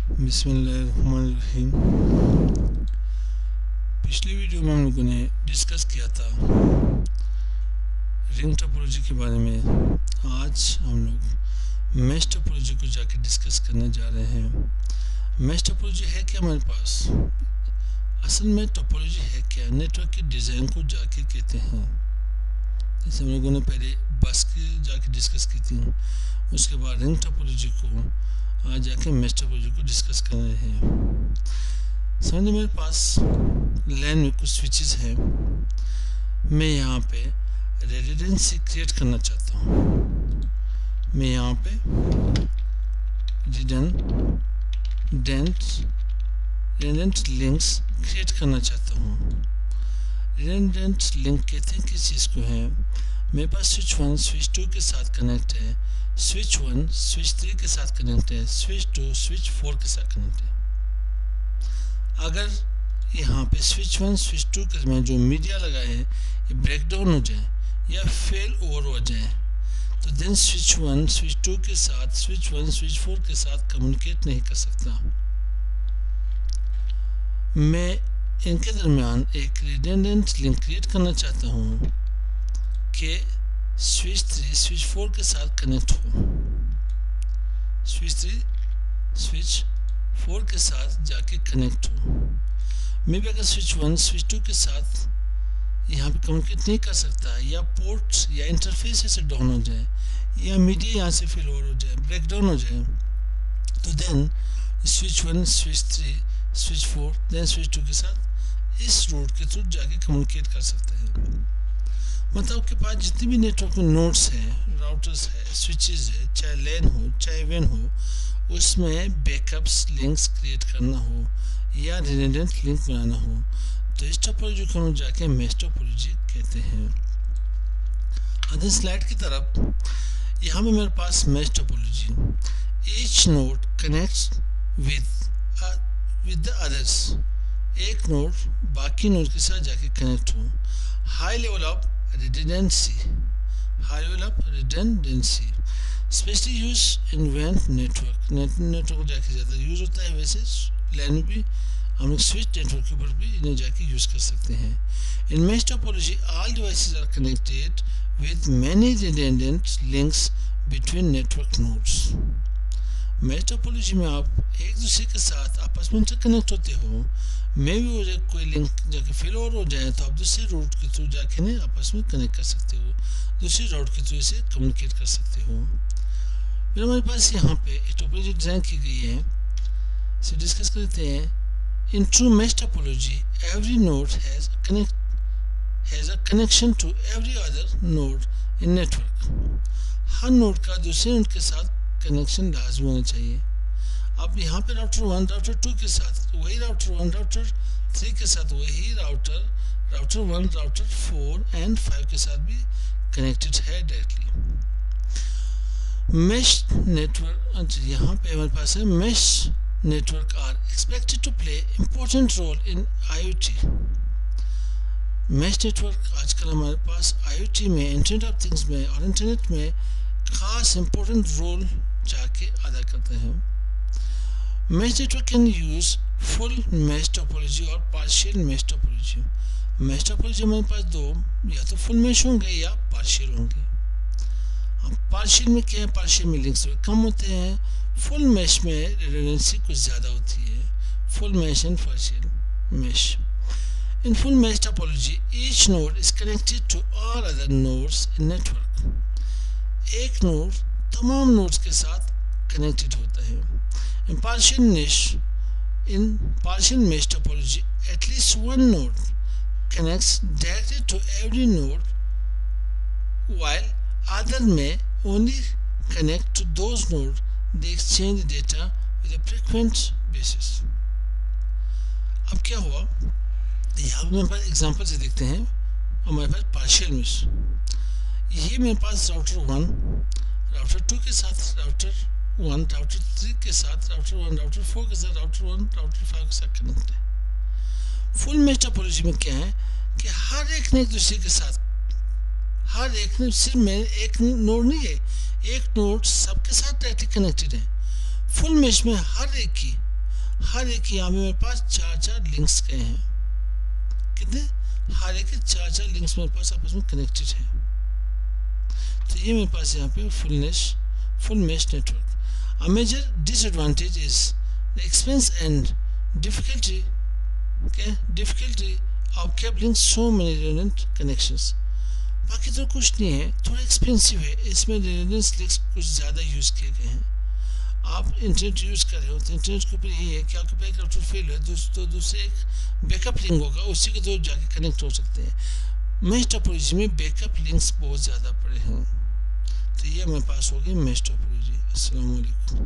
बिस्मिल्लाहिर्रहमानिर्रहीम। पिछली वीडियो में हम लोगों ने डिस्कस किया था रिंग टोपोलॉजी के बारे में। आज हम लोग मैश टोपोलॉजी को जाके डिस्कस करने जा रहे हैं। मैश टोपोलॉजी है क्या हमारे पास? असल में टोपोलॉजी है क्या? नेटवर्क की डिज़ाइन को जाके कहते हैं। जैसे हम लोगों ने पहले बस की जाके डिस्कस की थी, उसके बाद रिंग टोपोलॉजी को आज जाके मैश टोपोलॉजी को डिस्कस कर रहे हैं। समझो मेरे पास लैन में कुछ स्विचेस हैं। मैं यहाँ पे रेडिडेंसी क्रिएट करना चाहता हूँ। मैं यहाँ पे रिडंडेंट लिंक्स क्रिएट करना चाहता हूँ। रिडंडेंट लिंक कहते हैं किस चीज़ को है? मेरे पास स्विच 1 स्विच 2 के साथ कनेक्ट है, स्विच 1 स्विच 3 के साथ कनेक्ट है, स्विच 2 स्विच 4 के साथ कनेक्ट है। अगर यहाँ पे स्विच 1 स्विच 2 के में जो मीडिया लगाए हैं ये ब्रेकडाउन हो जाए या फेल ओवर हो जाए तो देन स्विच 1 स्विच 2 के साथ स्विच 1 स्विच 4 के साथ कम्युनिकेट नहीं कर सकता। मैं इनके दरमियान एक रिडंडेंट लिंक क्रिएट करना चाहता हूँ कि स्विच 3 स्विच 4 के साथ कनेक्ट हो, स्विच 3 स्विच 4 के साथ जाके कनेक्ट हो। मैं भी अगर स्विच 1 स्विच 2 के साथ यहाँ पे कम्युनिकेट नहीं कर सकता या पोर्ट या इंटरफेस से डाउन हो जाए या मीडिया यहाँ से फेल ओवर हो जाए, ब्रेकडाउन हो जाए तो then switch 1 switch 3 switch 4 then switch 2 के साथ इस रूट के थ्रू जाके कम्युनिकेट कर सकते हैं। मतलब आपके पास जितने भी नेटवर्क में नोड्स हैं, राउटर्स है, स्विचेस है, चाहे लैन हो चाहे वैन हो, उसमें बैकअप्स लिंक्स क्रिएट करना हो या रिडंडेंट लिंक बनाना हो तो इस टोपोलॉजी को हम जाके मैश टोपोलॉजी कहते हैं। आधे स्लाइड की तरफ यहाँ पे मेरे पास mesh topology each node connects with the others. एक नोड बाकी नोड के साथ जाके कनेक्ट हो। High level of redundancy, specially use in वैन नेटवर्क जाके ज़्यादा यूज होता है। वैसे लैन में भी हम लोग स्विच नेटवर्क के ऊपर भी इन्हें जाके यूज कर सकते हैं। In mesh topology all devices are connected with many redundant links between network nodes. Mesh topology में आप एक दूसरे के साथ आपस में इंटरकनेक्ट होते हो। मैं भी हो जाए कोई लिंक जाके फेल ओवर हो जाए तो आप दूसरे रूट के थ्रू जाके ने आपस में कनेक्ट कर सकते हो, दूसरे रूट के थ्रू से कम्युनिकेट कर सकते हो। फिर हमारे पास यहाँ पे एक टोपोलॉजी डिज़ाइन की गई है, इसे डिस्कस करते हैं। In true mesh topology every node has a connection to every other node in network. हर नोड का दूसरे नोड के साथ कनेक्शन लाजमी होना चाहिए। अब यहाँ पे राउटर 1 राउटर 2 के साथ वही राउटर 1 राउटर 3 के साथ वही राउटर 1 राउटर 4 एंड 5 के साथ भी कनेक्टेड है डायरेक्टली। मैश नेटवर्क यहाँ पे हमारे पास है mesh network are expected to play important role in IoT। Mesh network आजकल हमारे पास IoT में, इंटरनेट ऑफ थिंग्स में और इंटरनेट में खास इम्पोर्टेंट रोल जाके अदा करते हैं। Mesh network can use full mesh topology और partial mesh topology. Mesh topology हमारे पास दो, या तो फुल मैश होंगे या पार्शियल होंगे। अब पार्शियल में क्या है? पार्शियल में लिंक्स कम होते हैं, फुल मैश में रिडंडेंसी कुछ ज़्यादा होती है। Full mesh and partial mesh. In full mesh topology each node is connected to all other nodes in network. एक नोड तमाम नोड्स के साथ कनेक्टेड होता है। In partial mesh topology, at least one node connects directly to every node, while other may only connect to those nodes. They exchange data with a frequent basis. अब क्या हुआ? यहाँ हमारे पास एग्जाम्पल से देखते हैं। हमारे पास पार्शियल मेश, ये मेरे पास राउटर 1 राउटर 2 के साथ राउटर 1 राउटर 3 के साथ राउटर 1 राउटर 4 के साथ राउटर 1 राउटर 5 के साथ कनेक्ट है। फुल मैश टोपोलॉजी में क्या है कि हर एक ने एक दूसरे के साथ, हर एक ने सिर्फ में एक नोड नहीं है, एक नोड सबके साथ डायरेक्टली कनेक्टेड है। फुल मैश में हर एक की हर एक यहाँ पे मेरे पास 4 लिंक्स गए हैं। कितने? हर एक के 4 लिंक्स मेरे पास आपस में कनेक्टेड है। तो ये मेरे पास यहाँ पे full mesh network. A major disadvantage is the expense and difficulty of cabling so many redundant connections। बाकी तो कुछ नहीं है, थोड़ा एक्सपेंसिव है, इसमें redundant links कुछ ज़्यादा यूज़ किए गए हैं। आप इंटरनेट यूज़ कर रहे हो तो इंटरनेट के ऊपर यही है कि आपके पास एक राउटर फेल है तो दूसरे एक बैकअप लिंक होगा, उसी के थ्रू जाके कनेक्ट हो सकते हैं। मेश टोपोलॉजी में बैकअप लिंक्स बहुत ज़्यादा पड़े हैं। तो ये हमारे पास होगी मेश टोपोलॉजी। अस्सलाम वालेकुम।